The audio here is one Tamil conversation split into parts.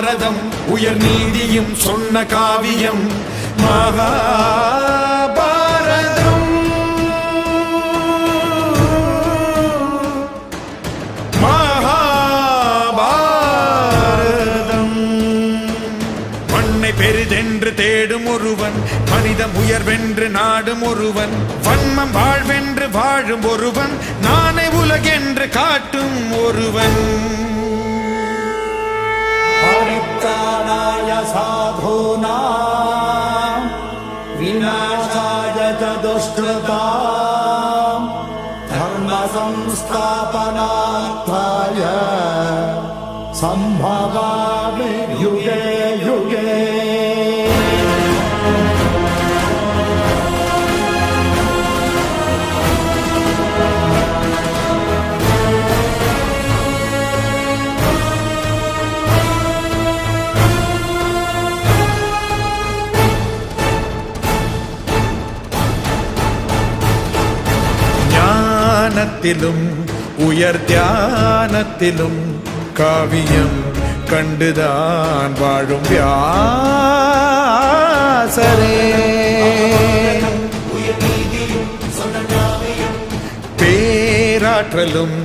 பாரதம் உயர் நீதியும் சொன்ன காவியம் மகாபாரதம். மகாபாரதம். மண்ணை பெரிதென்று தேடும் ஒருவன், மனிதம் உயர்வென்று நாடும் ஒருவன், வன்மம் வாழ்வென்று வாழும் ஒருவன், நானே உலகென்று காட்டும் ஒருவன். परित्राणाय साधूनां विनाशाय च दुष्कृतां धर्म संस्थापनार्थाय संभवामि युगे युगे. ஞானத்திலும் உயர் தியானத்திலும் காவியம் கண்டுதான் வாழும் வியாசரே. பேராற்றலும்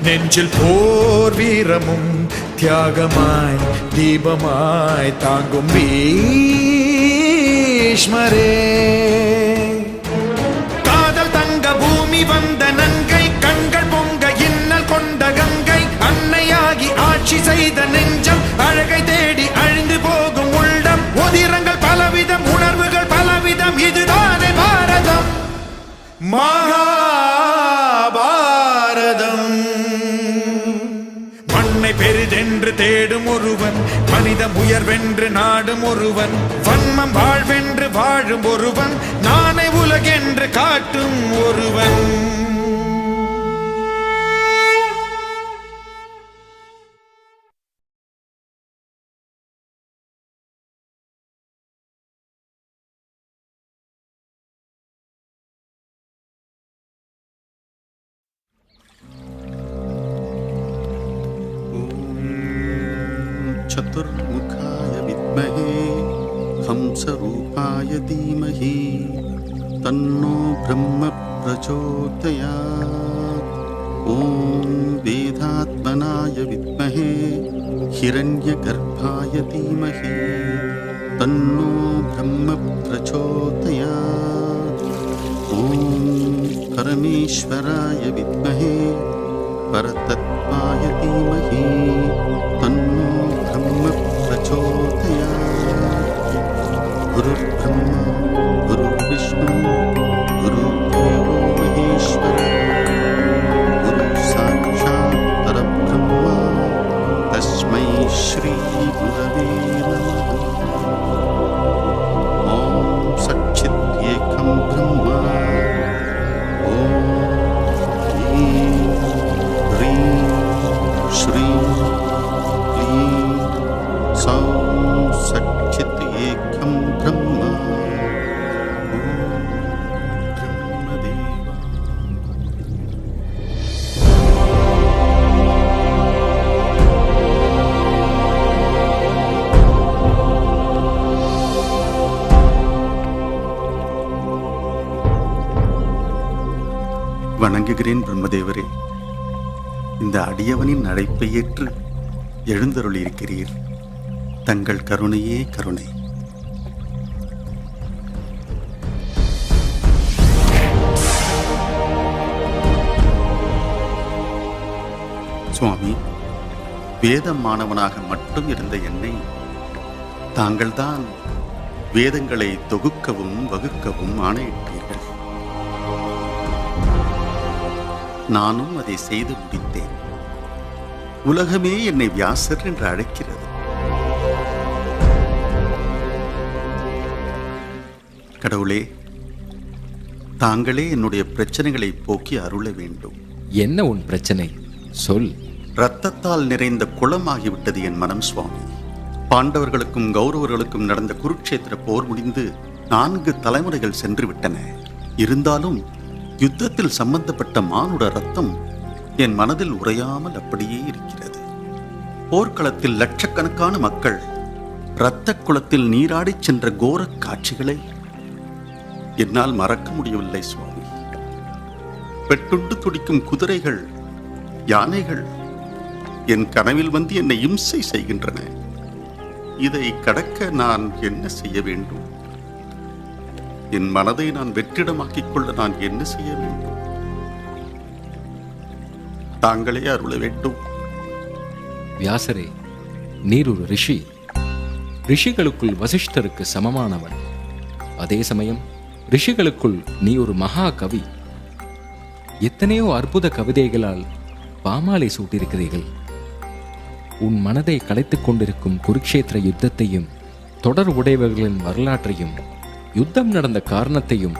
நெஞ்சில் போர் வீரமும் தியாகமாய் தீபமாய் தாங்கும் பீஷ்மரே. பூமி வந்த நங்கை கண்கள் பொங்க இன்னல் கொண்ட கங்கை அன்னையாகி ஆட்சி செய்த நெஞ்சம் அழகை தேடி அழிந்து போகும் உள்ளம். உதிரங்கள் பலவிதம் உணர்வுகள் பலவிதம் இதுதானே பாரதம் மகாபாரதம். மண்ணை பெரிதென்று தேடும் ஒருவன், மனிதம் உயர்வென்று நாடும் ஒருவன், வன்மம் வாழ்வென்று வாழும் ஒருவன், நானே உலகென்று காட்டும் ஒருவன். चतुर्मुखाय विद्महे हंसरूपाय धीमहि तन्नो ब्रह्म प्रचोदयात्. ॐ वेदात्मनाय विद्महे हिरण्यगर्भाय धीमहि तन्नो ब्रह्म प्रचोदयात्. ॐ परमेश्वराय विद्महे परतत्त्वाय धीमहि तन्नो ब्रह्म प्रचोदयात्. गुरुर्ब्रह्मा गुरुर्विष्णु गुरुर्देवो महेश्वरः गुरुसाक्षात् परब्रह्म तस्मै श्री गुरवे नमः. ॐ सच्चिदेकं ब्रह्म ॐ ह्रीं श्रीं क्लीं सौं सच्चित् एकं ब्रह्म. ब्रह्मदेवा வணங்குகிறேன் பிரம்மதேவரே. இந்த அடியவனின் அழைப்பை ஏற்று எழுந்தருளியிருக்கிறீர். தங்கள் கருணையே கருணை. சுவாமி, வேதம் மாணவனாக மட்டும் இருந்த என்னை தாங்கள்தான் வேதங்களை தொகுக்கவும் வகுக்கவும் ஆணையிட்டீர்கள். நானும் அதை செய்து முடித்தேன். உலகமே என்னை வியாசர் என்று அழைக்கிறது. கடவுளே, தாங்களே என்னுடைய பிரச்சனைகளை போக்கி அருள வேண்டும். என்ன உன் பிரச்சனை? சொல். இரத்தத்தால் நிறைந்த குளமாகிவிட்டது என் மனம் சுவாமி. பாண்டவர்களுக்கும் கௌரவர்களுக்கும் நடந்த குருட்சேத்திர போர் முடிந்து 4 தலைமுறைகள் சென்று விட்டன. இருந்தாலும் யுத்தத்தில் சம்பந்தப்பட்ட மானுட ரத்தம் என் மனதில் உறையாமல் அப்படியே இருக்கிறது. போர்க்களத்தில் லட்சக்கணக்கான மக்கள் இரத்த குளத்தில் நீராடிச் சென்ற கோரக் காட்சிகளை என்னால் மறக்க முடியவில்லை சுவாமி. பெட்டுண்டு துடிக்கும் குதிரைகள், யானைகள் என் கனவில் வந்து என்னை இம்சை செய்கின்றன. இதை கடக்க நான் என்ன செய்ய வேண்டும்? என் மனதை நான் வெற்றிடமாக்கிக் கொள்ள நான் என்ன செய்ய வேண்டும்? தாங்களே அருள வேண்டும். வியாசரே, நீர் ஒரு ரிஷி. ரிஷிகளுக்குள் வசிஷ்டருக்கு சமமானவன். அதே சமயம் ரிஷிகளுக்குள் நீ ஒரு மகா கவி. எத்தனையோ அற்புத கவிதைகளால் பாமாலை சூட்டியிருக்கிறீர்கள். உன் மனதை கலைத்துக் கொண்டிருக்கும் குருக்ஷேத்திர யுத்தத்தையும், தொடர் உடையவர்களின் வரலாற்றையும், யுத்தம் நடந்த காரணத்தையும்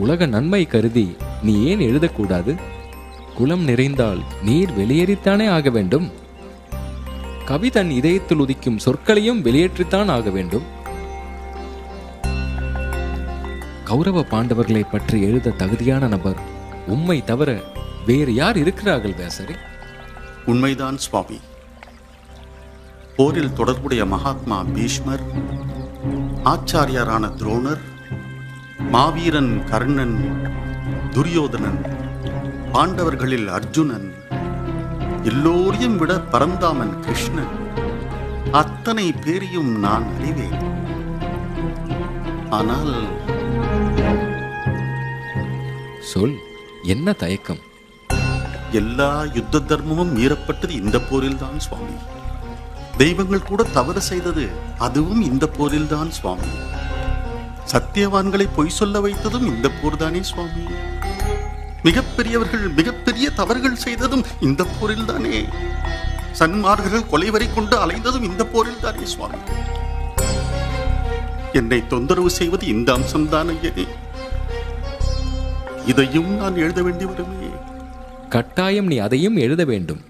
உலக நன்மை கருதி நீ ஏன் எழுதக்கூடாது? குலம் நிறைந்தால் நீர் வெளியேறித்தானே ஆக வேண்டும். கவி தன் இதயத்தில் உதிக்கும் சொற்களையும் வெளியேற்றித்தான் ஆக வேண்டும். கௌரவ பாண்டவர்களை பற்றி எழுத தகுதியான நபர் உம்மை தவிர வேறு யார் இருக்கிறார்கள் வியாசரே? உண்மைதான் சுவாமி. போரில் தொடர்புடைய மகாத்மா பீஷ்மர், ஆச்சாரியாரான துரோணர், மாவீரன் கர்ணன், துரியோதனன், பாண்டவர்களில் அர்ஜுனன், எல்லோரையும் விட பரந்தாமன் கிருஷ்ணன், அத்தனை பேரையும் நான் அறிவேன். ஆனால் சொல், என்ன தயக்கம்? எல்லா யுத்த தர்மமும் மீறப்பட்டது இந்த போரில்தான் சுவாமி. தெய்வங்கள் கூட தவறு செய்தது அதுவும் இந்த போரில்தான் சுவாமி. சத்தியவான்களை பொய் சொல்ல வைத்ததும் இந்த போர்தானே சுவாமி. மிகப்பெரியவர்கள் மிகப்பெரிய தவறுகள் செய்ததும் இந்த போரில்தானே. சன்மார்கர்கள் கொலைவரை கொண்டு அலைந்ததும் இந்த போரில்தானே சுவாமி. என்னை தொந்தரவு செய்வது இந்த அம்சம்தான் ஐயனே. இதையும் நான் எழுத வேண்டி வருமே. கட்டாயம் நீ அதையும் எழுத வேண்டும்.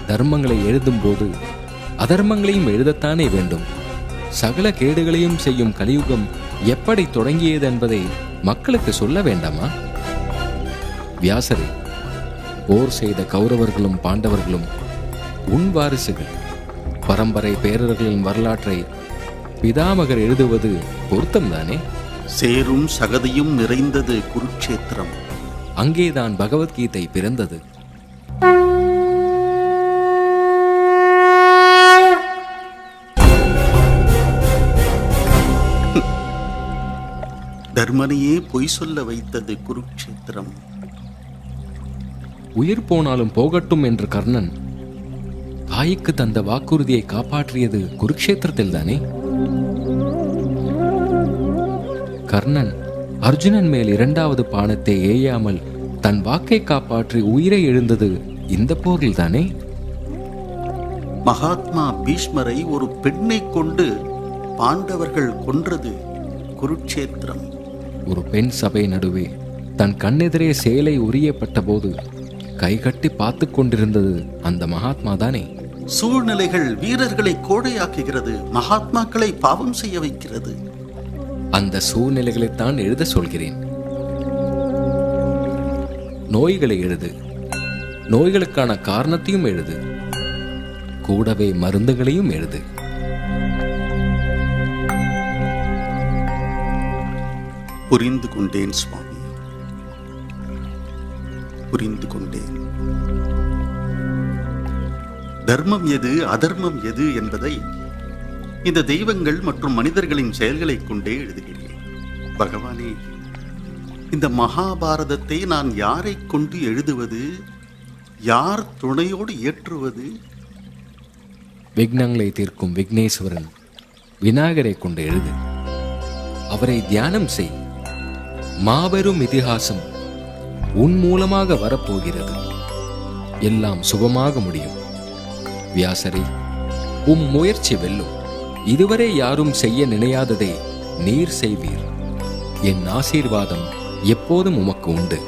தர்மங்களை எழுதும் போது அதர்மங்களையும் எழுதத்தானே வேண்டும். சகல கேடுகளையும் செய்யும் கலியுகம் எப்படி தொடங்கியது என்பதை மக்களுக்கு சொல்ல வேண்டாமா? வியாசரே, போர் செய்த கௌரவர்களும் பாண்டவர்களும் உன் வாரிசுகள். பரம்பரை பேரர்களின் வரலாற்றை பிதாமகர் எழுதுவது பொருத்தம்தானே? சேரும் சகதியும் நிறைந்தது குருக்ஷேத்திரம். அங்கேதான் பகவத்கீதை பிறந்தது. தர்மனையே பொய் சொல்ல வைத்தது குருக்ஷேத்திரம். உயிர் போனாலும் போகட்டும் என்று கர்ணன் தாய்க்கு தந்த வாக்குறுதியை காப்பாற்றியது குருக்ஷேத்திரத்தில் தானே? கர்ணன் அர்ஜுனன் மேல் இரண்டாவது பானத்தை ஏயாமல் தன் வாக்கை காப்பாற்றி உயிரை எழுந்தது இந்த போரில் தானே? மகாத்மா பீஷ்மரை ஒரு பெண்ணை கொண்டு பாண்டவர்கள் கொன்றது குருக்ஷேத்திரம். ஒரு பெண் சபை நடுவே தன் கண்ணெதிரே சேலை உரியப்பட்ட போது கைகட்டி பார்த்து கொண்டிருந்தது அந்த மகாத்மா தானே? சூழ்நிலைகள் வீரர்களை கோடையாக்குகிறது, மகாத்மாக்களை பாவம் செய்ய வைக்கிறது. அந்த சூழ்நிலைகளைத்தான் எழுத சொல்கிறேன். நோய்களை எழுது, நோய்களுக்கான காரணத்தையும் எழுது, கூடவே மருந்துகளையும் எழுது. புரிந்து கொண்டேன் சுவாமி, புரிந்து கொண்டேன். தர்மம் எது அதர்மம் எது என்பதை இந்த தெய்வங்கள் மற்றும் மனிதர்களின் செயல்களை கொண்டே எழுதுகிறேன். பகவானே, இந்த மகாபாரதத்தை நான் யாரை கொண்டு எழுதுவது? யார் துணையோடு இயற்றுவது? விக்னங்களை தீர்க்கும் விக்னேஸ்வரன் விநாயகரை கொண்டு எழுது. அவரை தியானம் செய். மாபெரும் இதிகாசம் உன் மூலமாக வரப்போகிறது. எல்லாம் சுபமாக முடியும். வியாசரே, முயற்சி வெல்லும். இதுவரை யாரும் செய்ய நினையாததை நீர் செய்வீர். என் ஆசீர்வாதம் எப்போதும் உமக்கு உண்டு.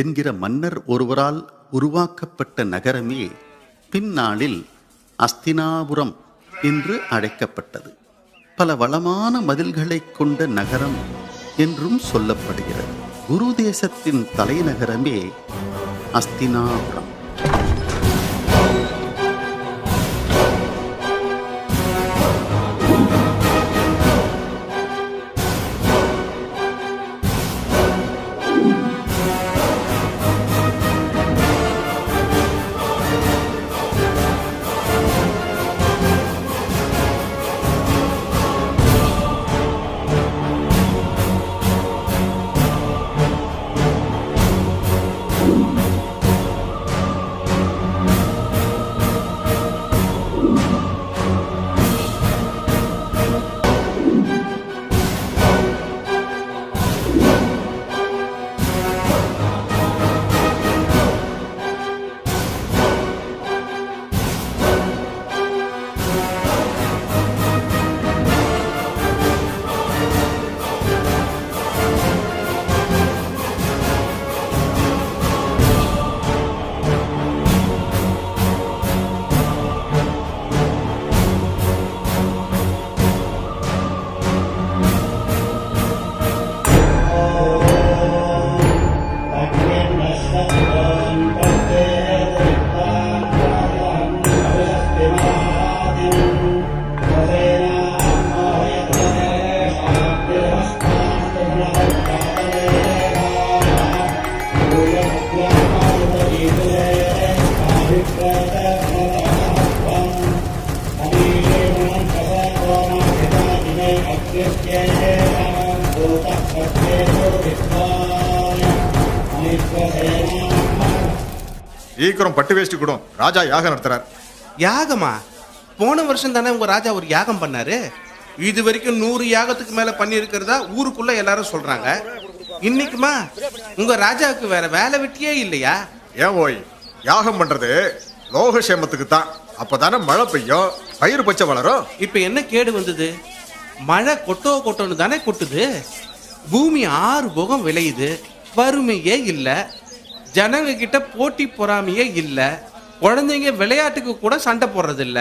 என்கிற மன்னர் ஒருவரால் உருவாக்கப்பட்ட நகரமே பின்னாளில் அஸ்தினாபுரம் என்று அழைக்கப்பட்டது. பல வளமான மதில்களை கொண்ட நகரம் என்றும் சொல்லப்படுகிறது. குரு தேசத்தின் தலைநகரமே அஸ்தினாபுரம். சீக்கிரம் பட்டு வேஷ்டி கூட ராஜா யாகம் நடத்துறார். யாகமா? போன வருஷம் தானே உங்க ராஜா ஒரு யாகம் பண்ணாரு. இது வரைக்கும் 100 யாகத்துக்கு மேல பண்ணி இருக்கிறதா ஊருக்குள்ள எல்லாரும் சொல்றாங்க. இன்னைக்குமா உங்க ராஜாவுக்கு வேற வேலை வெட்டியே இல்லையா? ஏன் ஓய், யாகம் பண்றது லோகக்ஷேமத்துக்கு தான். அப்பதானே மழை பெய்யும், பயிர் பச்சை வளரும். இப்ப என்ன கேடு வந்தது? மழை கொட்டோன்னு தானே கொட்டுது. பூமி 6 போகம் விளையுது. வறுமையே இல்ல, ஜனங்க கிட்ட போட்டி பொறாமையே இல்ல, குழந்தைங்க விளையாட்டுக்கு கூட சண்டை போடுறது இல்ல,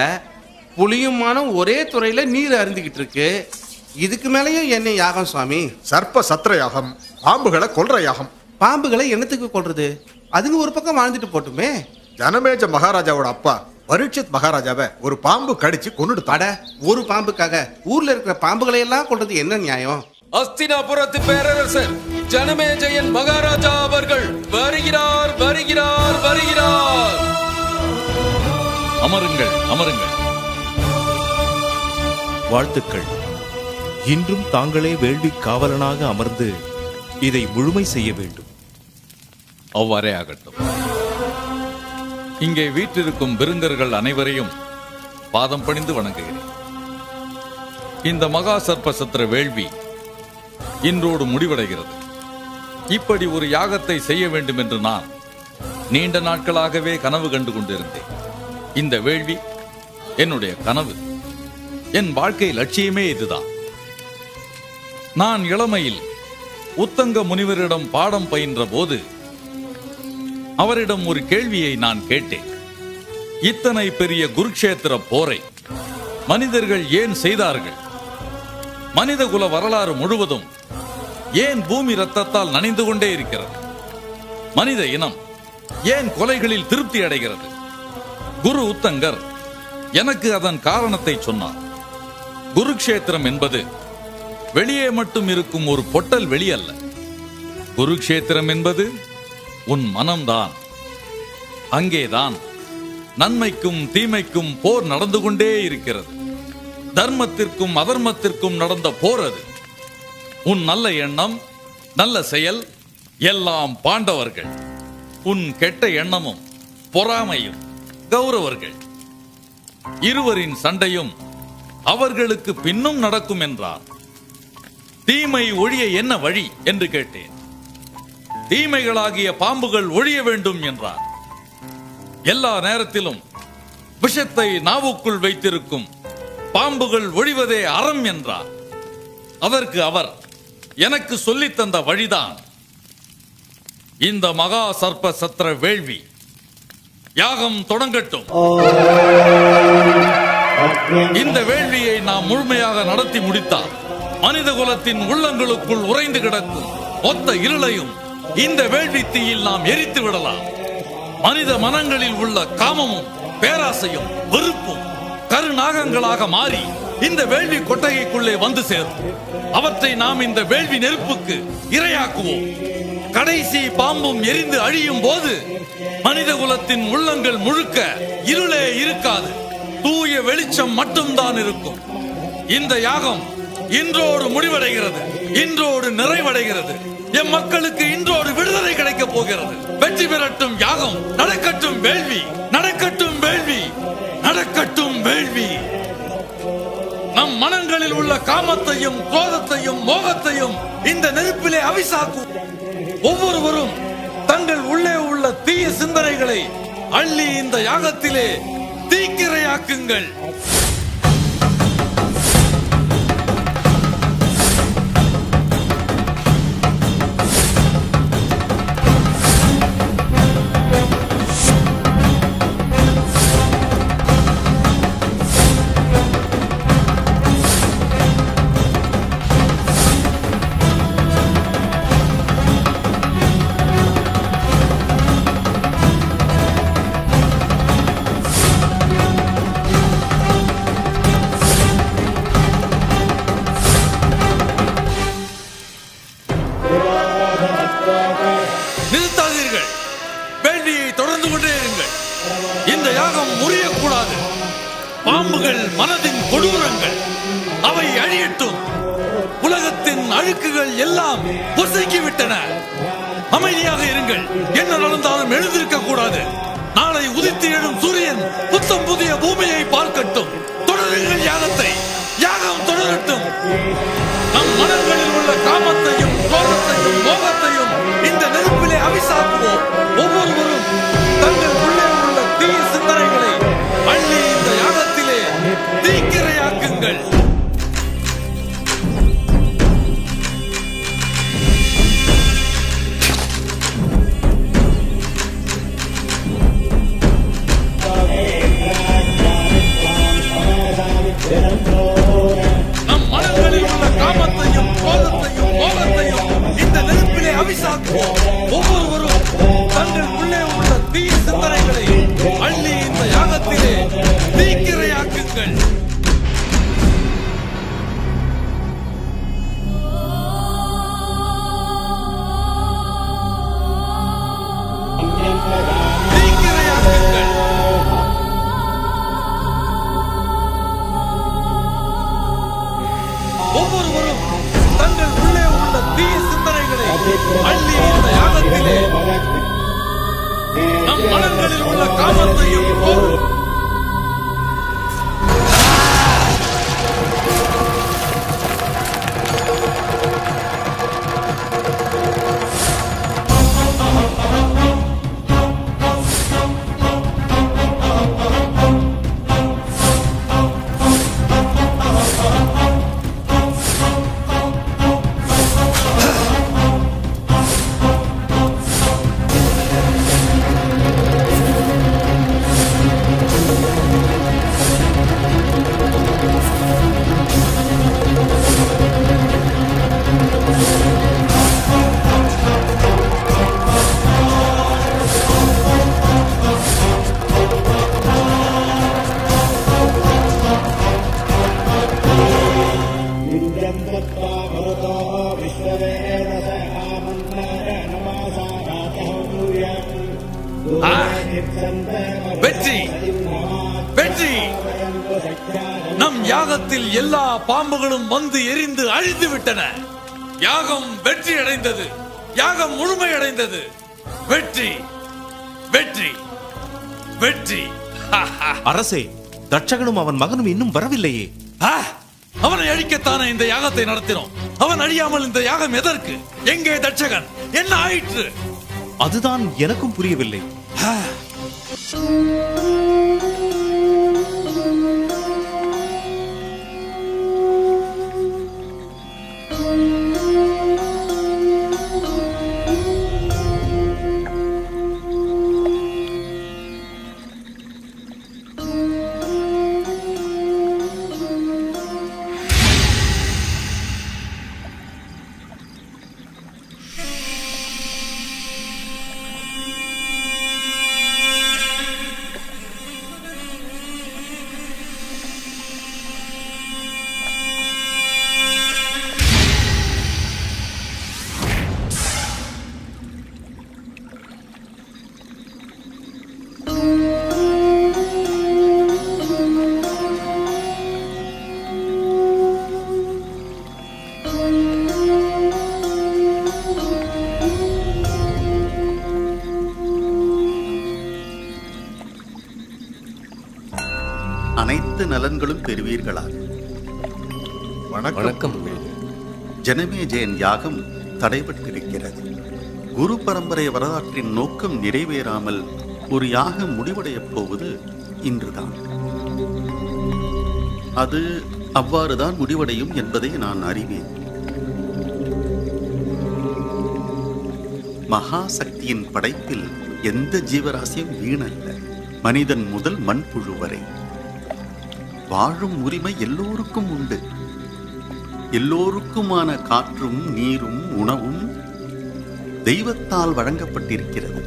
புளியும் மானம் ஒரே துறையில நீர் அருந்திக்கிட்டு இருக்கு. இதுக்கு மேலேயும் என்ன யாகம் சுவாமி? சர்ப்ப சத்திர யாகம், பாம்புகளை கொல்ற யாகம். பாம்புகளை என்னத்துக்கு கொல்றது? அதுங்க ஒரு பக்கம் வாழ்ந்துட்டு போட்டுமே. ஜனமேஜ மகாராஜாவோட அப்பா பரீட்சித் மகாராஜாவை ஒரு பாம்பு கடிச்சு கொன்னுடுத்தாட. ஒரு பாம்புக்காக ஊர்ல இருக்கிற பாம்புகளை எல்லாம் கொல்றது என்ன நியாயம்? அஸ்தினாபுரத்து பேரரசர் ஜனமேஜயன் மகாராஜா அவர்கள் வருகிறார் வருகிறார் வருகிறார். அமருங்கள் அமருங்கள். வாழ்த்துக்கள். இன்றும் தாங்களே வேள்வி காவலனாக அமர்ந்து இதை முழுமை செய்ய வேண்டும். அவ்வாறே ஆகட்டும். இங்கே வீற்றிருக்கும் விருந்தர்கள் அனைவரையும் பாதம் பணிந்து வணங்குகிறேன். இந்த மகா சர்ப்ப சத்திர வேள்வி இன்றோடு முடிவடைகிறது. இப்படி ஒரு யாகத்தை செய்ய வேண்டும் என்று நான் நீண்ட நாட்களாகவே கனவு கண்டு கொண்டிருந்தேன். இந்த வேள்வி என்னுடைய கனவு, என் வாழ்க்கை லட்சியமே இதுதான். நான் இளமையில் உத்தங்க முனிவரிடம் பாடம் பயின்ற போது அவரிடம் ஒரு கேள்வியை நான் கேட்டேன். இத்தனை பெரிய குருக்ஷேத்திர போரை மனிதர்கள் ஏன் செய்தார்கள்? மனிதகுல வரலாறு முழுவதும் ஏன் பூமி ரத்தத்தால் நனைந்து கொண்டே இருக்கிறது? மனித இனம் ஏன் கொலைகளில் திருப்தி அடைகிறது? குரு உத்தங்கர் எனக்கு அதன் காரணத்தை சொன்னார். குருக்ஷேத்திரம் என்பது வெளியே மட்டும் இருக்கும் ஒரு பொட்டல் வெளி அல்ல. குருக்ஷேத்திரம் என்பது உன் மனம்தான். அங்கேதான் நன்மைக்கும் தீமைக்கும் போர் நடந்து கொண்டே இருக்கிறது. தர்மத்திற்கும் அதர்மத்திற்கும் நடந்த போர் அது. உன் நல்ல எண்ணம், நல்ல செயல் எல்லாம் பாண்டவர்கள். உன் கெட்ட எண்ணமும் பொறாமையும் கௌரவர்கள். இருவரின் சண்டையும் அவர்களுக்கு பின்னும் நடக்கும் என்றார். தீமை ஒழிய என்ன வழி என்று கேட்டேன். தீமைகளாகிய பாம்புகள் ஒழிய வேண்டும் என்றார். எல்லா நேரத்திலும் விஷத்தை நாவுக்குள் வைத்திருக்கும் பாம்புகள் ஒழிவதே அறம் என்றார். அதற்கு அவர் எனக்கு சொல்லித் தந்த வழிதான் இந்த மகா சர்ப்ப சத்திர வேள்வி யாகம் தொடங்கட்டும். இந்த வேள்வியை நாம் முழுமையாக நடத்தி முடித்தால் மனித குலத்தின் உள்ளங்களுக்குள் உறைந்து கிடக்கும் மொத்த இருளையும் இந்த வேள்வி தீயில் நாம் எரித்து விடலாம். மனித மனங்களில் உள்ள காமமும் பேராசையும் வெறுப்பும் கருநாகங்களாக மாறி இந்த வேள்வி கொட்டகைக்குள்ளே வந்து சேரும். அவற்றை நாம் இந்த வேள்வி நெருப்புக்கு இரையாக்குவோம். கடைசி பாம்பும் எரிந்து அழியும் போது மனித குலத்தின் உள்ளங்கள் முழுக்க இருளே இருக்காது, தூய வெளிச்சம் மட்டும்தான் இருக்கும். இந்த யாகம் இன்றோடு முடிவடைகிறது, இன்றோடு நிறைவடைகிறது. எம் மக்களுக்கு இன்றோடு விடுதலை கிடைக்கப் போகிறது. வெற்றி பெறட்டும் யாகம், நடக்கட்டும் வேள்வி, நடக்கட்டும் வேள்வி, நடக்கட்டும் வேள்வி. நம் மனங்களில் உள்ள காமத்தையும் குரோதத்தையும் மோகத்தையும் இந்த நெருப்பிலே அவிசாக்கும். ஒவ்வொருவரும் தங்கள் உள்ளே உள்ள தீய சிந்தனைகளை அள்ளி இந்த யாகத்திலே தீக்கிரையாக்குங்கள். நிறுத்தாதீர்கள், வேள்வியை தொடர்ந்து கொண்டே இருங்கள். இந்த யாகம் முறியக்கூடாது. பாம்புகள் மனதின் கொடூரங்கள், அவை அழியட்டும். உலகத்தின் அழுக்குகள் எல்லாம் பொசுக்கிவிட்டன. அமைதியாக இருங்கள். என்ன நடந்தாலும் எழுந்திருக்க கூடாது. நாளை உதித்து எழும் சூரியன் புத்தம் புதிய பூமியை பார்க்கட்டும். தொடருங்கள் யாகத்தை, யாகம் தொடரட்டும். நம் மனங்களில் உள்ள காமத்தையும் கோபத்தையும் மோகத்தையும் இந்த நெருப்பிலே அவிசாக்குவோம். ஒவ்வொருவரும் தங்கள் உள்ளே உள்ள தீய சிந்தனைகளை அள்ளி இந்த யாகத்திலே தீக்கிரையாக்குங்கள். நம் மனங்களில் உள்ள காமத்தையும் கோபத்தையும் மோகத்தையும் இந்த நெருப்பிலே அவிசாக்குவோம். ஒவ்வொருவரும் தங்கள் உள்ளே உள்ள தீய சிந்தனைகளை அள்ளி இந்த யாகத்திலே தீக்கிரையாக்குங்கள். தீக்கிரையாக்குங்கள். ஒவ்வொருவரும் தங்கள் உள்ளே உள்ள தீய சிந்தனைகளை அள்ளி இந்த யாகத்திலே நம் மனங்களில் உள்ள காமத்தையும் வெற்றி, வெற்றி. நம் யாகத்தில் எல்லா பாம்புகளும் வந்து எரிந்து அழிந்து விட்டன. யாகம் வெற்றி அடைந்தது. யாகம் முழுமையடைந்தது. வெற்றி, வெற்றி, வெற்றி. அரசே, தட்சகனும் அவன் மகனும் இன்னும் வரவில்லையே. அவனை அழிக்கத்தானே இந்த யாகத்தை நடத்தினோம். அவன் அழியாமல் இந்த யாகம் எதற்கு? எங்கே தட்சகன்? என்ன ஆயிற்று? அதுதான் எனக்கும் புரியவில்லை. அனைத்து நலன்களும் பெறுவீர்களாக. வணக்கம். ஜனமேஜயன் யாகம் தடைபட்டிருக்கிறது. குரு பரம்பரை வரலாற்றின் நோக்கம் நிறைவேறாமல் ஒரு யாகம் முடிவடையப் போவது இன்றுதான். அது அவ்வாறுதான் முடிவடையும் என்பதை நான் அறிவேன். மகாசக்தியின் படைப்பில் எந்த ஜீவராசியும் வீணல்ல. மனிதன் முதல் மண்புழு வரை வாழும் உரிமை எல்லோருக்கும் உண்டு. எல்லோருக்குமான காற்றும் நீரும் உணவும் தெய்வத்தால் வழங்கப்பட்டிருக்கிறது.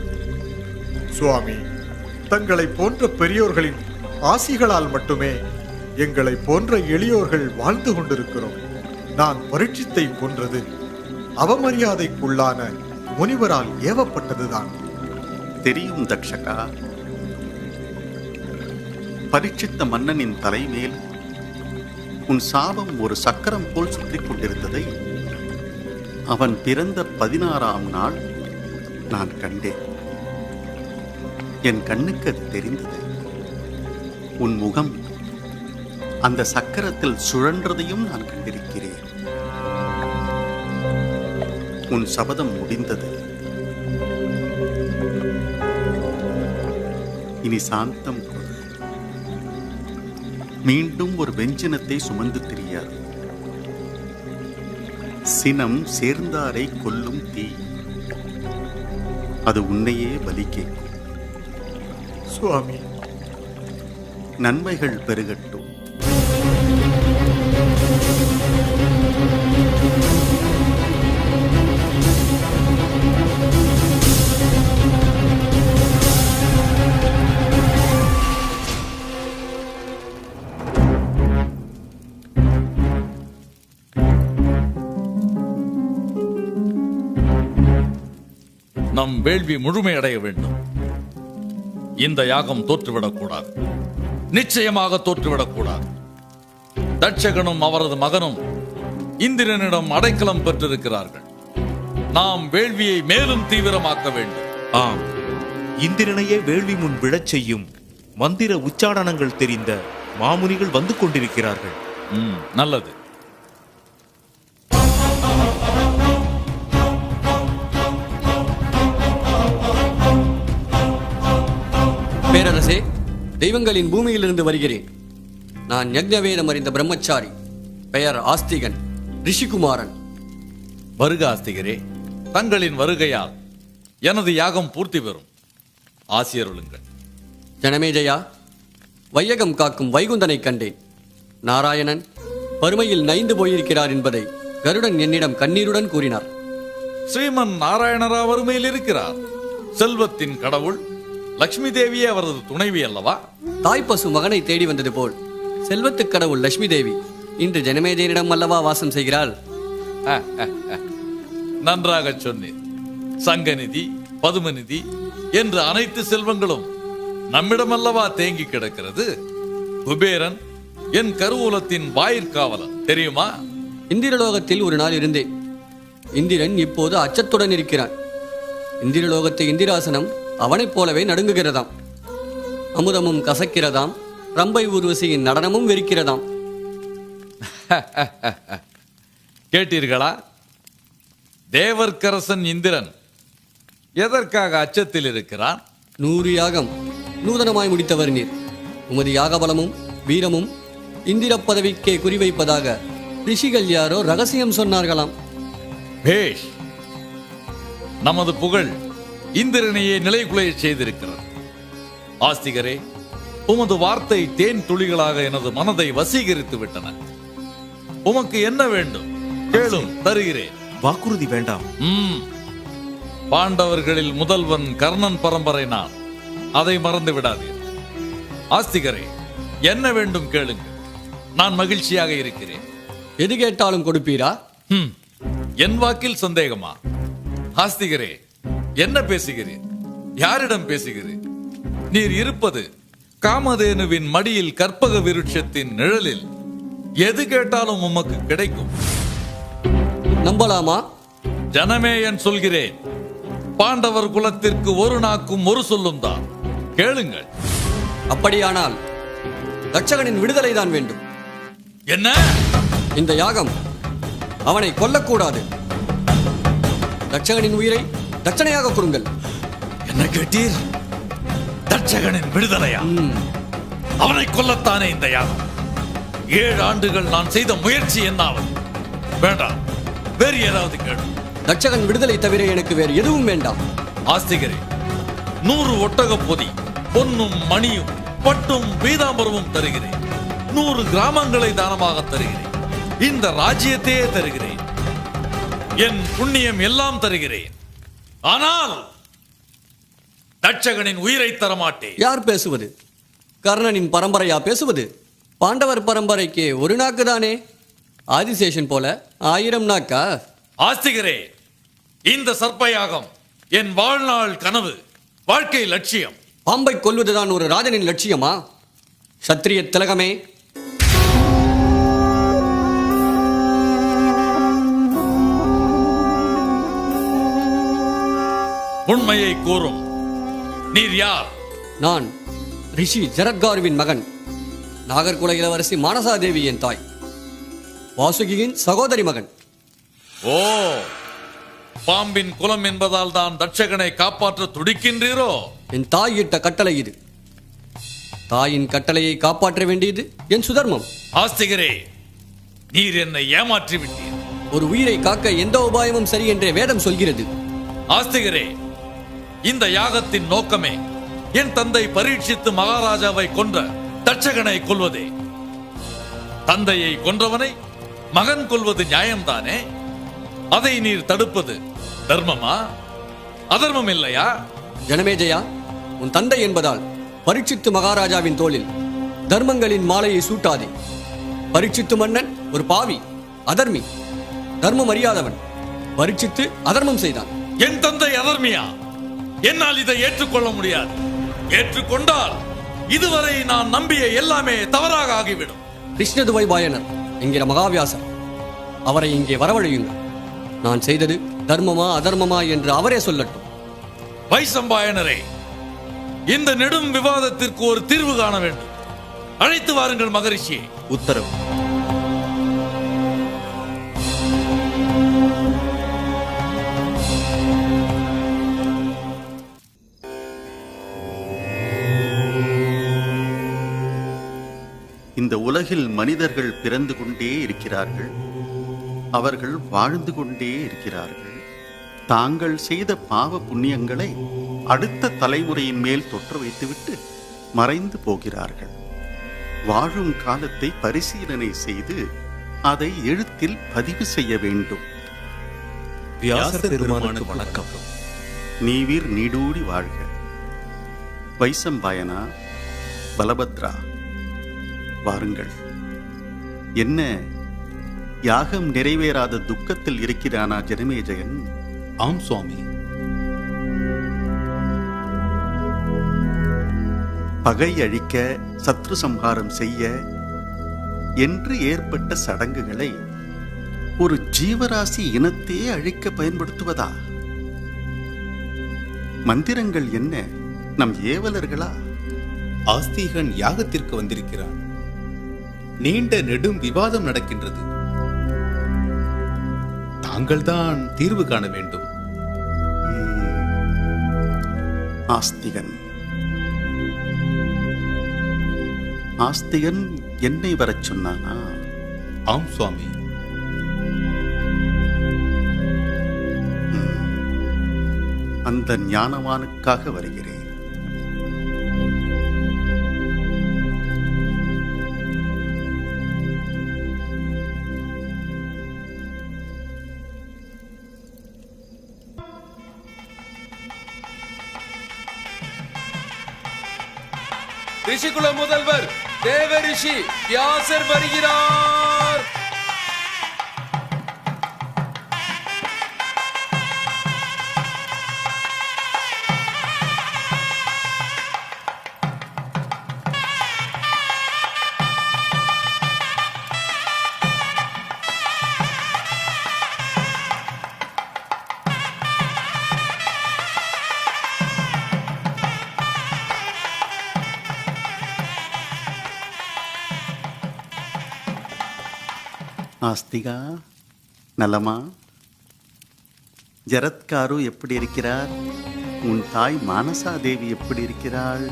சுவாமி, தங்களை போன்ற பெரியோர்களின் ஆசிகளால் மட்டுமே எங்களை போன்ற எளியோர்கள் வாழ்ந்து கொண்டிருக்கிறோம். நான் பரீட்சித்தை கொன்றது அவமரியாதைக்குள்ளான முனிவரால் ஏவப்பட்டதுதான். தெரியும் தக்ஷகா. பரீட்சித்த மன்னனின் தலைமேல் உன் சாபம் ஒரு சக்கரம் போல் சுற்றிக் கொண்டிருந்ததை அவன் பிறந்த 16ஆம் நாள் நான் கண்டேன். என் கண்ணுக்கு அது தெரிந்தது. உன் முகம் அந்த சக்கரத்தில் சுழன்றதையும் நான் கண்டிருக்கிறேன். உன் சபதம் முடிந்தது. இனி சாந்தம் கொள். மீண்டும் ஒரு வெஞ்சினத்தை சுமந்து திரியாது. சினம் சேர்ந்தாரை கொல்லும் தீ. அது உன்னையே பலி கேட்கும். சுவாமி, நன்மைகள் பெருகட்டும். நம் வேள்வி முழுமையடைய வேண்டும். இந்த யாகம் தோற்றுவிடக்கூடாது. நிச்சயமாக தோற்றுவிடக்கூடாது. தட்சகனும் அவரது மகனும் இந்திரனிடம் அடைக்கலம் பெற்றிருக்கிறார்கள். நாம் வேள்வியை மேலும் தீவிரமாக்க வேண்டும். ஆம், இந்திரனையே வேள்வி முன் விழச் செய்யும் மந்திர உச்சாடனங்கள் தெரிந்த மாமுனிகள் வந்து கொண்டிருக்கிறார்கள். நல்லது. பேரரசே, தெய்வங்களின் பூமியிலிருந்து வருகிறேன். நான் யக்ஞவேதம் அறிந்த பிரம்மச்சாரி. பெயர் ஆஸ்திகன், ரிஷிகுமாரன். வருக ஆஸ்திகரே. தங்களின் வருகையால் எனது யாகம் பூர்த்தி பெறும். ஆசியருளுங்கள். ஜனமேஜயா, வையகம் காக்கும் வைகுந்தனை கண்டேன். நாராயணன் பருமையில் நைந்து போயிருக்கிறார் என்பதை கருடன் என்னிடம் கண்ணீருடன் கூறினார். ஸ்ரீமன் நாராயணரா வறுமையில் இருக்கிறார். செல்வத்தின் கடவுள் லட்சுமி தேவியே அவரது துணைவி அல்லவா? தாய்ப்பசு மகனை தேடி வந்தது போல் செல்வத்துக் கடவுள் லட்சுமி தேவி இன்று ஜனமேஜயனிடம் அல்லவா வாசம் செய்கிறாள். நன்றாக சொன்னேன். சங்கநிதி, பதுமநிதி என்று அனைத்து செல்வங்களும் நம்மிடம் அல்லவா தேங்கி கிடக்கிறது. குபேரன் என் கருவூலத்தின் வாயிற்காவலன், தெரியுமா? இந்திரலோகத்தில் ஒரு நாள் இருந்தேன். இந்திரன் இப்போது அச்சத்துடன் இருக்கிறான். இந்திரலோகத்து இந்திராசனம் அவனைப் போலவே நடுங்குகிறதாம். அமுதமும் கசக்கிறதாம். ரம்பை ஊர்வசியின் நடனமும் வெறுக்கிறதாம். கேட்டீர்களா? தேவர்க்கரசன் இந்திரன் எதற்காக அச்சத்தில் இருக்கிறான்? 100 யாகம் நூதனமாய் முடித்தவர் நீர். உமது யாகபலமும் வீரமும் இந்திர பதவிக்கே குறிவைப்பதாக ரிஷிகள் யாரோ ரகசியம் சொன்னார்களாம். பேஷ். நமது புகழ் இந்திரனையே நிலைகுலைய செய்திருக்கிறது. ஆஸ்திகரே, உமது வார்த்தை தேன் துளிகளாக எனது மனதை வசீகரித்து விட்டன. உமக்கு என்ன வேண்டும் கேளும், தருகிறேன். வாக்குறுதி வேண்டாம். பாண்டவர்களில் முதல்வன் கர்ணன் பரம்பரை நான். அதை மறந்து விடாதீர். ஆஸ்திகரே, என்ன வேண்டும் கேளுங்கள். நான் மகிழ்ச்சியாக இருக்கிறேன். எது கேட்டாலும் கொடுப்பீரா? என் வாக்கில் சந்தேகமா? ஆஸ்திகரே, என்ன பேசுகிறீர்? யாரிடம் பேசுகிறீர்? நீர் இருப்பது காமதேனுவின் மடியில் கற்பக விருட்சத்தின் நிழலில். எது கேட்டாலும் உமக்கு கிடைக்கும். நம்பலாமா? ஜனமேயன் சொல்கிறேன். பாண்டவர் குலத்திற்கு ஒரு நாக்கும் ஒரு சொல்லும் தான். கேளுங்கள். அப்படியானால் தட்சகனின் விடுதலை தான் வேண்டும். என்ன? இந்த யாகம் அவனை கொல்லக்கூடாது. தட்சகனின் உயிரை தட்சணையாக கொடுங்கள். என்ன கேட்டீர்? தட்சகனின் விடுதலையா? அவனை கொல்லத்தானே இந்த யாகம். 7 ஆண்டுகள் நான் செய்த முயற்சி என்னாவது? வேண்டாம், வேறு ஏதாவது கேடு. தட்சகன் விடுதலை தவிர எனக்கு வேறு எதுவும் வேண்டாம். ஆஸ்திகரே, 100 ஒட்டக பொதி, பொன்னும் மணியும் பட்டும் பீதாம்பரமும் தருகிறேன். 100 கிராமங்களை தானமாக தருகிறேன். இந்த ராஜ்யத்தையே தருகிறேன். என் புண்ணியம் எல்லாம் தருகிறேன். ஆனால் தட்சகனின் உயிரை தரமாட்டேன். யார் பேசுவது? கர்ணனின் பரம்பரையா பேசுவது? பாண்டவர் பரம்பரைக்கு ஒரு நாக்கு தானே, ஆதிசேஷன் போல 1000 நாக்கா? ஆஸ்திகரே, இந்த சர்ப்பயாகம் என் வாழ்நாள் கனவு, வாழ்க்கை லட்சியம். பாம்பை கொல்வதுதான் ஒரு ராஜனின் லட்சியமா? சத்திரிய திலகமே, உண்மையை கூறும். நீர் யார்? நான் ரிஷி ஜரத்காருவின் மகன். நாகர்குல இளவரசி மானசாதேவி என் தாய். வாசுகியின் சகோதரி மகன். ஓ, பாம்பின் குலம் என்பதால் தான் தட்சகனை காப்பாற்ற துடிக்கின்றீரோ? என் தாய் இட்ட கட்டளை இது. தாயின் கட்டளையை காப்பாற்ற வேண்டியது என் சுதர்மம். ஆஸ்திகரே, நீர் என்னை ஏமாற்றி விட்டீர். ஒரு உயிரை காக்க எந்த உபாயமும் சரி என்றே வேதம் சொல்கிறது. ஆஸ்திகரே, இந்த யாகத்தின் நோக்கமே என் தந்தை பரீட்சித்து மகாராஜாவை கொன்ற தட்சகனை கொல்வதே. தந்தையை கொன்றவனை மகன் கொல்வது நியாயம்தானே? அதை நீர் தடுப்பது தர்மமா, அதர்மம் இல்லையா? ஜனமேஜயா, உன் தந்தை என்பதால் பரீட்சித்து மகாராஜாவின் தோளில் தர்மங்களின் மாலையை சூட்டாதே. பரீட்சித்து மன்னன் ஒரு பாவி, அதர்மி, தர்மம் அறியாதவன். பரீட்சித்து அதர்மம் செய்தான். என் தந்தை அதர்மியா? என்னால் இதை ஏற்றுக்கொள்ள முடியாது. ஏற்றுக்கொண்டால் இதுவரை நான் நம்பிய எல்லாமே தவறாக ஆகிவிடும். கிருஷ்ணதுவைபாயனர் என்கிற மகாவியாசர், அவரை இங்கே வரவழையுங்கள். நான் செய்தது தர்மமா அதர்மமா என்று அவரே சொல்லட்டும். வைசம்பாயனரே, இந்த நெடும் விவாதத்திற்கு ஒரு தீர்வு காண வேண்டும். அழைத்து வாருங்கள் மகரிஷியை. உத்தரவு. இந்த உலகில் மனிதர்கள் பிறந்து கொண்டே இருக்கிறார்கள், அவர்கள் வாழ்ந்து கொண்டே இருக்கிறார்கள். தாங்கள் செய்த பாவ புண்ணியங்களை அடுத்த தலைமுறையின் மேல் தொற்ற வைத்துவிட்டு மறைந்து போகிறார்கள். வாழும் காலத்தை பரிசீலனை செய்து அதை எழுத்தில் பதிவு செய்ய வேண்டும். வியாசர் பெருமானுக்கு வணக்கம். நீவீர் நீடூடி வாழ்க. வைசம்பாயனா, பலபத்ரா, வாருங்கள். என்ன, யாகம் நிறைவேறாத துக்கத்தில் இருக்கிறானா ஜனமேஜயன்? ஆம் சுவாமி. பகை அழிக்க, சத்ரு சம்ஹாரம் செய்ய என்று ஏற்பட்ட சடங்குகளை ஒரு ஜீவராசி இனத்தையே அழிக்க பயன்படுத்துவதா? மந்திரங்கள் என்ன நம் ஏவலர்களா? ஆஸ்திகன் யாகத்திற்கு வந்திருக்கிறான். நீண்ட நெடும் விவாதம் நடக்கின்றது. தாங்கள்தான் தீர்வு காண வேண்டும். ஆஸ்திகன் ஆஸ்திகன் என்னை வரச் சொன்னானா? ஆம் சுவாமி. அந்த ஞானவானுக்காக வருகிறேன். ரிஷிகுல முதல்வர் தேவரிஷி வியாசர் வருகிறார். ஆஸ்திகா, நலமா? ஜரத்காரு எப்படி இருக்கிறார்? உன் தாய் மானசாதேவி எப்படி இருக்கிறாள்?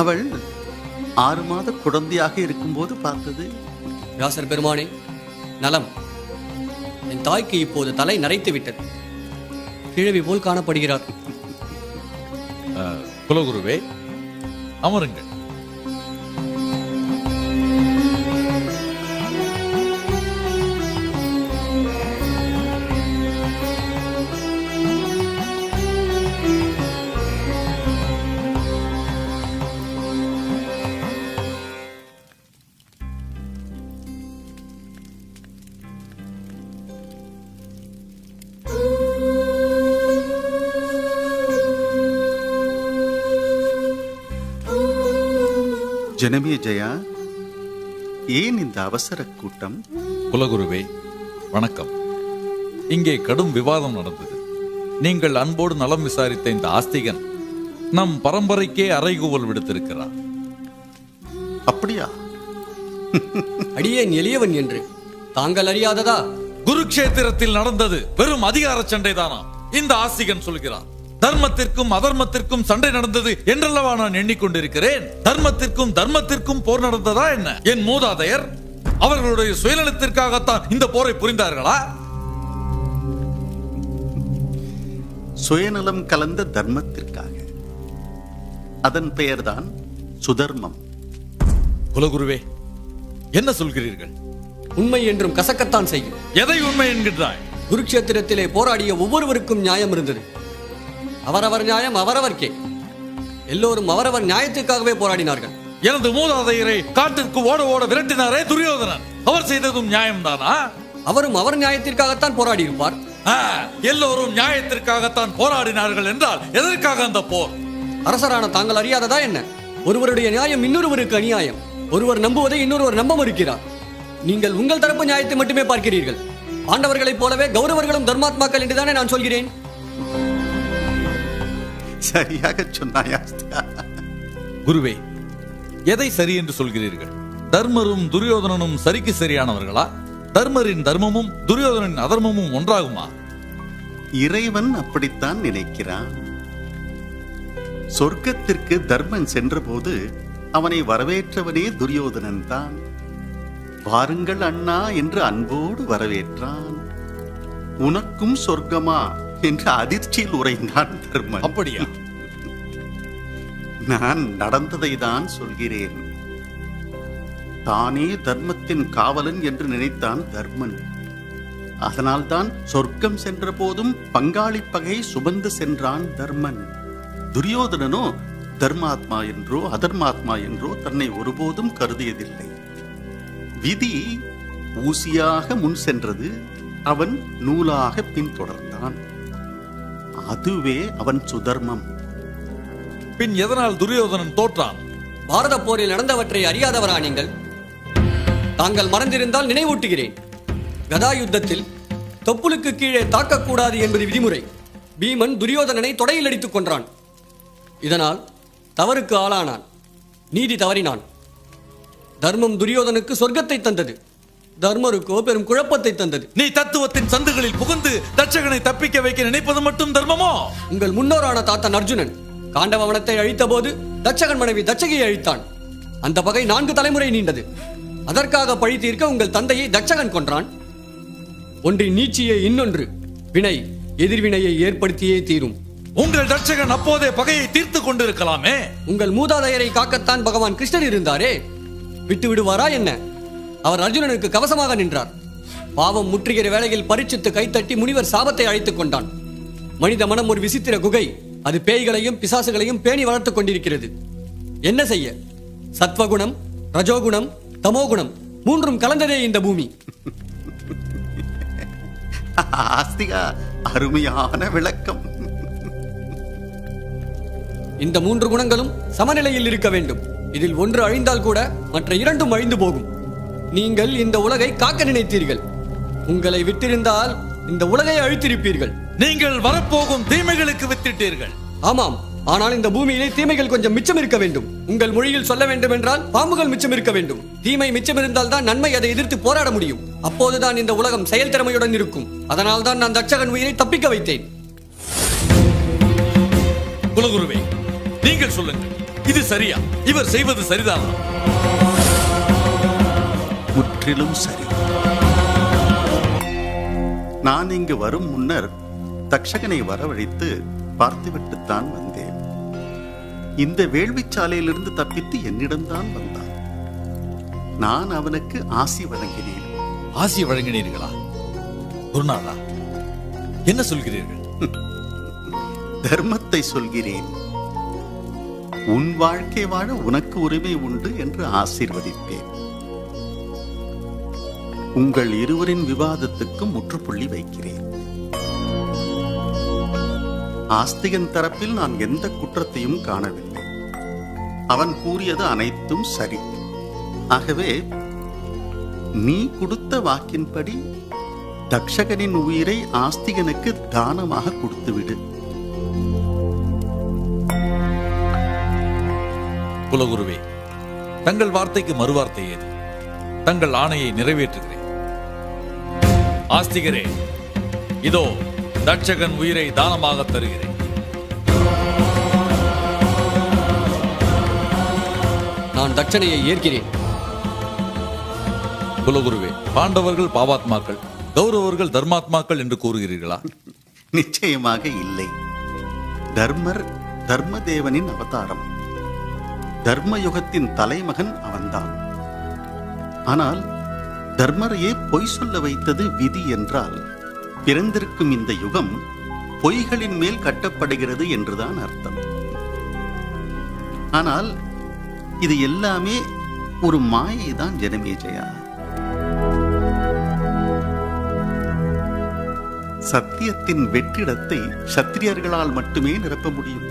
அவள் 6 மாத குழந்தையாக இருக்கும்போது பார்த்தது. வியாசர் பெருமானே, நலம். என் தாய்க்கு இப்போது தலை நரைத்து விட்டது. கிழவி போல் காணப்படுகிறார். குலகுருவே, அமருங்கள். ஜனமே ஜெயா, ஏன் இந்த அவசர கூட்டம்? குலகுருவே, வணக்கம். இங்கே கடும் விவாதம் நடந்தது. நீங்கள் அன்போடு நலம் விசாரித்த இந்த ஆஸ்திகன் நம் பரம்பரைக்கே அறைகூவல் விடுத்திருக்கிறார். அப்படியா? அடியேன் எளியவன் என்று தாங்கள் அறியாததா? குருக்ஷேத்திரத்தில் நடந்தது வெறும் அதிகார சண்டைதானா? இந்த ஆஸ்திகன் சொல்கிறார். தர்மத்திற்கும் அதர்மத்திற்கும் சண்டை நடந்தது என்றல்லவா நான் எண்ணிக்கொண்டிருக்கிறேன். தர்மத்திற்கும் போர் நடந்ததா என்ன? என் மூதாதையர் அவர்களுடைய சுயநலத்திற்காகத்தான் இந்த போரை புரிந்தார்களா? சுயநலம் கலந்த தர்மத்திற்காக. அதன் பெயர்தான் சுதர்மம். குலகுருவே, என்ன சொல்கிறீர்கள்? உண்மை என்றும் கசக்கத்தான் செய்யும். எதை உண்மை என்கின்றாய்? குருக்ஷேத்திரத்திலே போராடிய ஒவ்வொருவருக்கும் நியாயம் இருந்தது. அவரவர் நியாயம் அவரவர்க்கே. எல்லோரும் அவரவர் நியாயத்திற்காகவே போராடினார்கள். எனது மூதாதையரை காட்டிற்கு ஓட ஓட விரட்டினாரே துரியோதனன், அவர் செய்ததும் நியாயம்தானா? அவரும் அவர் நியாயத்திற்காகத்தான் போராடி இருப்பார். எல்லோரும் நியாயத்திற்காகத்தான் போராடினார்கள் என்றால் எதற்காக அந்த போர்? அரசரான தாங்கள் அறியாததா என்ன? ஒருவருடைய நியாயம் இன்னொருவருக்கு அநியாயம். ஒருவர் நம்புவதை இன்னொருவர் நம்ப மறுக்கிறார். நீங்கள் உங்கள் தரப்பு நியாயத்தை மட்டுமே பார்க்கிறீர்கள். பாண்டவர்களைப் போலவே கௌரவர்களும் தர்மாத்மாக்கள் என்றுதானே நான் சொல்கிறேன். சரியாக சொன்னாய் ஆஸ்திகா. குருவே, எதை சரி என்று சொல்கிறீர்கள்? தர்மரும் துரியோதனனும் சரிக்கு சரியானவர்களா? தர்மரின் தர்மமும் துரியோதனின் அதர்மமும் ஒன்றாகுமா? இறைவன் அப்படித்தான் நினைக்கிறான். சொர்க்கத்திற்கு தர்மன் சென்றபோது அவனை வரவேற்றவனே துரியோதனன் தான். வாருங்கள் அண்ணா என்று அன்போடு வரவேற்றான். உனக்கும் சொர்க்கமா என்று அதிர்ச்சியில் உறைந்தான் தர்மன். அப்படியா? நான் நடந்ததை தான் சொல்கிறேன். தானே தர்மத்தின் காவலன் என்று நினைத்தான் தர்மன். அதனால்தான் சொர்க்கம் சென்ற போதும் பங்காளி பகை சுமந்து சென்றான் தர்மன். துரியோதனனோ தர்மாத்மா என்றோ அதர்மாத்மா என்றோ தன்னை ஒருபோதும் கருதியதில்லை. விதி ஊசியாக முன் சென்றது, அவன் நூலாக பின்தொடர்ந்தான். அதுவே அவன் சுதர்மம். பின் எதனால் துரியோதனன் தோற்றான்? பாரத போரில் நடந்தவற்றை அறியாதவரா நீங்கள்? தாங்கள் மறந்திருந்தால் நினைவூட்டுகிறேன். கதா யுத்தத்தில் தொப்புளுக்கு கீழே தாக்கக்கூடாது என்பது விதிமுறை. பீமன் துரியோதனனை தொடையில் அடித்துக் கொன்றான். இதனால் தவறுக்கு ஆளானான், நீதி தவறினான். தர்மம் துரியோதனுக்கு சொர்க்கத்தை தந்தது, தர்மருக்கோ பெரும் குழப்பத்தை தந்தது. நீ தத்துவத்தின் சந்துகளில் புகுந்து தட்சகனை தப்பிக்க வைக்க நினைப்பது மட்டும் தர்மமோ? உங்கள் முன்னோரான தாத்தன் அர்ஜுனன் காண்டவவனத்தை அழித்த போது தட்சகன் மனைவி தட்சகியை அழித்தான். அந்த பகை 4 தலைமுறை நீண்டது. அதற்காக பழி தீர்க்க உங்கள் தந்தையை தட்சகன் கொன்றான். ஒன்றின் நீட்சியே இன்னொன்று வினை எதிர்வினையை ஏற்படுத்தியே தீரும். உங்கள் தட்சகன் அப்போதே பகையை தீர்த்து கொண்டிருக்கலாமே. உங்கள் மூதாதையரை காக்கத்தான் பகவான் கிருஷ்ணன் இருந்தாரே, விட்டு விடுவாரா என்ன? அவர் அர்ஜுனனுக்கு கவசமாக நின்றார். பாவம் முற்றுகிற வேளையில் பரீட்சித்து கைத்தட்டி முனிவர் சாபத்தை அழைத்துக் கொண்டான். மனித மனம் ஒரு விசித்திர குகை. அது பேய்களையும் பிசாசுகளையும் பேணி வளர்த்துக் கொண்டிருக்கிறது. என்ன செய்ய? சத்வகுணம், ரஜோகுணம், தமோகுணம் 3ம் கலந்ததே இந்த பூமி. ஆஸ்திகா, அருமையான விளக்கம். இந்த 3 குணங்களும் சமநிலையில் இருக்க வேண்டும். இதில் ஒன்று அழிந்தால் கூட மற்ற 2ம் அழிந்து போகும். நீங்கள் இந்த உலகை காக்க நினைத்தீர்கள். உங்களை விட்டிருந்தால் இந்த உலகை அழித்திருப்பீர்கள். நீங்கள் வரப்போகும் தீமைகளுக்கு வித்திட்டீர்கள். ஆமாம், ஆனால் இந்த பூமியிலே தீமைகள் கொஞ்சம் மிச்சம் இருக்க வேண்டும். உங்கள் மொழியில் சொல்ல வேண்டும் என்றால் பாம்புகள் மிச்சம் இருக்க வேண்டும். தீமை மிச்சம் இருந்தால் தான் நன்மை அதை எதிர்த்து போராட முடியும். அப்போதுதான் இந்த உலகம் செயல்திறமையுடன் இருக்கும். அதனால் தான் நான் தட்சகன் உயிரை தப்பிக்க வைத்தேன். குலகுருவே, நீங்கள் சொல்லுங்கள், இது சரியா? இவர் செய்வது சரிதானா? முற்றிலும் சரி. நான் இங்கு வரும் முன்னர் தக்ஷகனை வரவழைத்து பார்த்துவிட்டுத்தான் வந்தேன். இந்த வேள்விச்சாலையிலிருந்து தப்பித்து என்னிடம்தான் வந்தான். நான் அவனுக்கு ஆசி வழங்கினேன். ஆசி வழங்கினீர்களா? குருநாதா, என்ன சொல்கிறீர்கள்? தர்மத்தை சொல்கிறேன். உன் வாழ்க்கை வாழ உனக்கு உரிமை உண்டு என்று ஆசீர்வதித்தேன். உங்கள் இருவரின் விவாதத்துக்கு முற்றுப்புள்ளி வைக்கிறேன். ஆஸ்திகன் தரப்பில் நான் எந்த குற்றத்தையும் காணவில்லை. அவன் கூறியது அனைத்தும் சரி. ஆகவே நீ கொடுத்த வாக்கின்படி தக்ஷகனின் உயிரை ஆஸ்திகனுக்கு தானமாக கொடுத்துவிடு. குலகுருவே, தங்கள் வார்த்தைக்கு மறுவார்த்தை ஏது? தங்கள் ஆணையை நிறைவேற்றுகிறேன். ஆஸ்திகரே, இதோ தட்சகன் உயிரை தானமாக தருகிறேன். நான் தட்சணையை ஏற்கிறேன். குலகுருவே, பாண்டவர்கள் பாவாத்மாக்கள், கௌரவர்கள் தர்மாத்மாக்கள் என்று கூறுகிறீர்களா? நிச்சயமாக இல்லை. தர்மர் தர்மதேவனின் அவதாரம். தர்மயுகத்தின் தலைமகன் அவன்தான். ஆனால் தர்மரையே பொய் சொல்ல வைத்தது விதி என்றால் பிறந்திருக்கும் இந்த யுகம் பொய்களின் மேல் கட்டப்படுகிறது என்றுதான் அர்த்தம். ஆனால் இது எல்லாமே ஒரு மாயைதான் ஜனமேஜயா. சத்தியத்தின் வெற்றிடத்தை சத்திரியர்களால் மட்டுமே நிரப்ப முடியும்.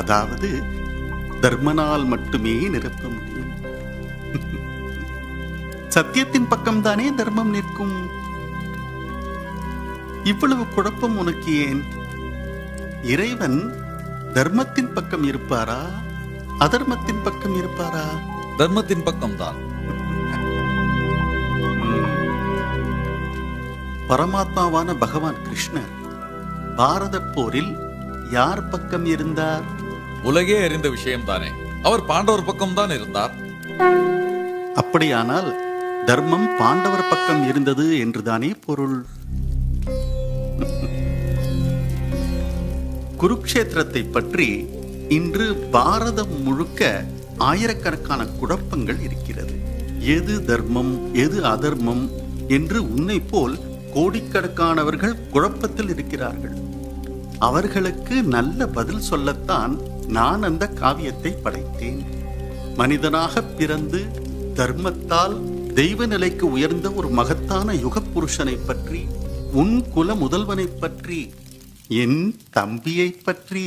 அதாவது தர்மனால் மட்டுமே நிரப்ப முடியும். சத்தியத்தின் பக்கம்தானே தர்மம் நிற்கும். இவ்வளவு குழப்பம் உனக்கு ஏன்? இறைவன் தர்மத்தின் பக்கம் இருப்பாரா, அதர்மத்தின் பக்கம் இருப்பாரா? தர்மத்தின் பக்கம்தான். பரமாத்மாவான பகவான் கிருஷ்ணர் பாரத போரில் யார் பக்கம் இருந்தார்? உலகே அறிந்த விஷயம் தானே. அவர் பாண்டவர் பக்கம்தான் இருந்தார். அப்படியானால் தர்மம் பாண்டவர் பக்கம் இருந்தது என்றுதானே பொருள். குருக்ஷேத்திரத்தை பற்றி இன்று பாரதம் முழுக்க ஆயிரக்கணக்கான குழப்பங்கள் இருக்கிறது. எது தர்மம், எது அதர்மம் என்று உன்னை போல் கோடிக்கணக்கானவர்கள் குழப்பத்தில் இருக்கிறார்கள். அவர்களுக்கு நல்ல பதில் சொல்லத்தான் நான் அந்த காவியத்தை படைத்தேன். மனிதனாக பிறந்து தர்மத்தால் தெய்வ நிலைக்கு உயர்ந்த ஒரு மகத்தான யுக புருஷனை பற்றி, உன் குல முதல்வனை பற்றி, என் தம்பியை பற்றி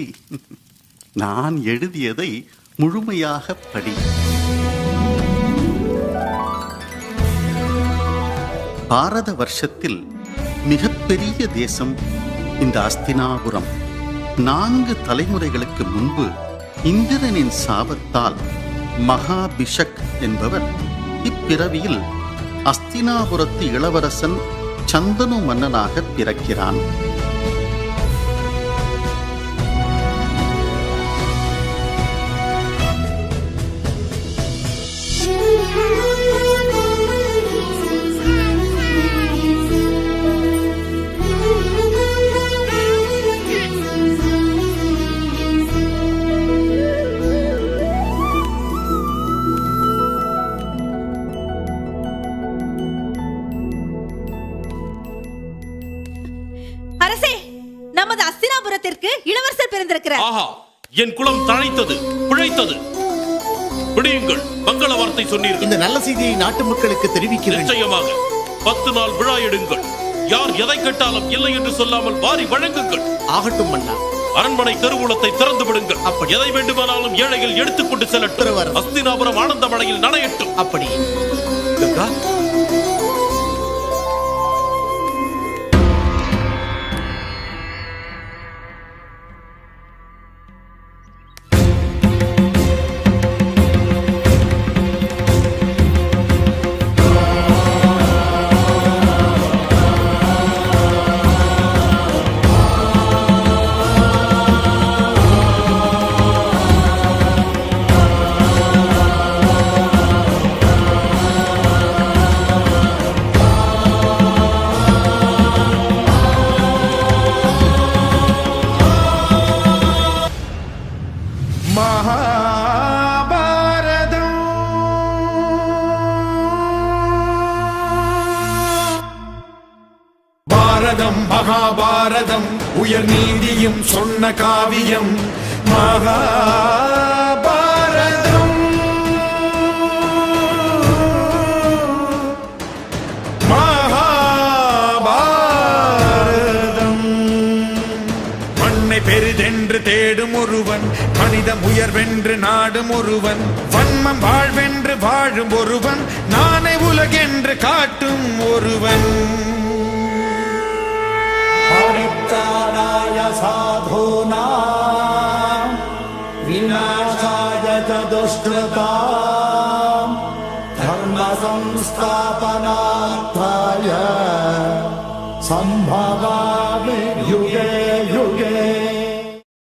நான் எழுதியதை முழுமையாக படி. பாரத வருஷத்தில் மிகப்பெரிய தேசம் இந்த அஸ்தினாபுரம். 4 தலைமுறைகளுக்கு முன்பு இந்திரனின் சாபத்தால் மகாபிஷக் என்பவர் இப்பிறவியில் அஸ்தினாபுரத்து இளவரசன் சந்தனு மன்னனாக பிறக்கிறான். அரசே, நமது அஸ்தினாபுரத்திற்கு இளவரசர் பிறந்திருக்கிறார். ஆஹா, என் குலம் தழைத்தது, பிழைத்தது. பிடியுங்கள், மங்கள வார்த்தை சொன்னீர்கள். இந்த நல்ல செய்தியை நாட்டு மக்களுக்கு தெரிவிக்கிறேன். நிச்சயமாக 10 நாள் விழா எடுங்கள். யார் எதை கேட்டாலும் இல்லை என்று சொல்லாமல் வாரி வழங்குங்கள். ஆகட்டும் மன்னா. அரண்மனை தெருவுலத்தை திறந்து விடுங்கள். அப்படி எதை வேண்டுமானாலும் ஏழைகள் எடுத்துக்கொண்டு செல்லட்டும். அஸ்தினாபுரம் ஆனந்த மழையில் நனையட்டும். அப்படி கங்கா, மகாபாரதம் உயர் நீதியும் சொன்ன காவியம் மகாபாரதம். மகாபாரதம். மண்ணை பெரிதென்று தேடும் ஒருவன், மனிதம் உயர்வென்று நாடும் ஒருவன், வன்மம் வாழ்வென்று வாழும் ஒருவன், நானே உலகென்று காட்டும் ஒருவன். परित्राणाय साधूनां विनाशाय च दुष्कृतां धर्म संस्थापनार्थाय संभवामि युगे युगे.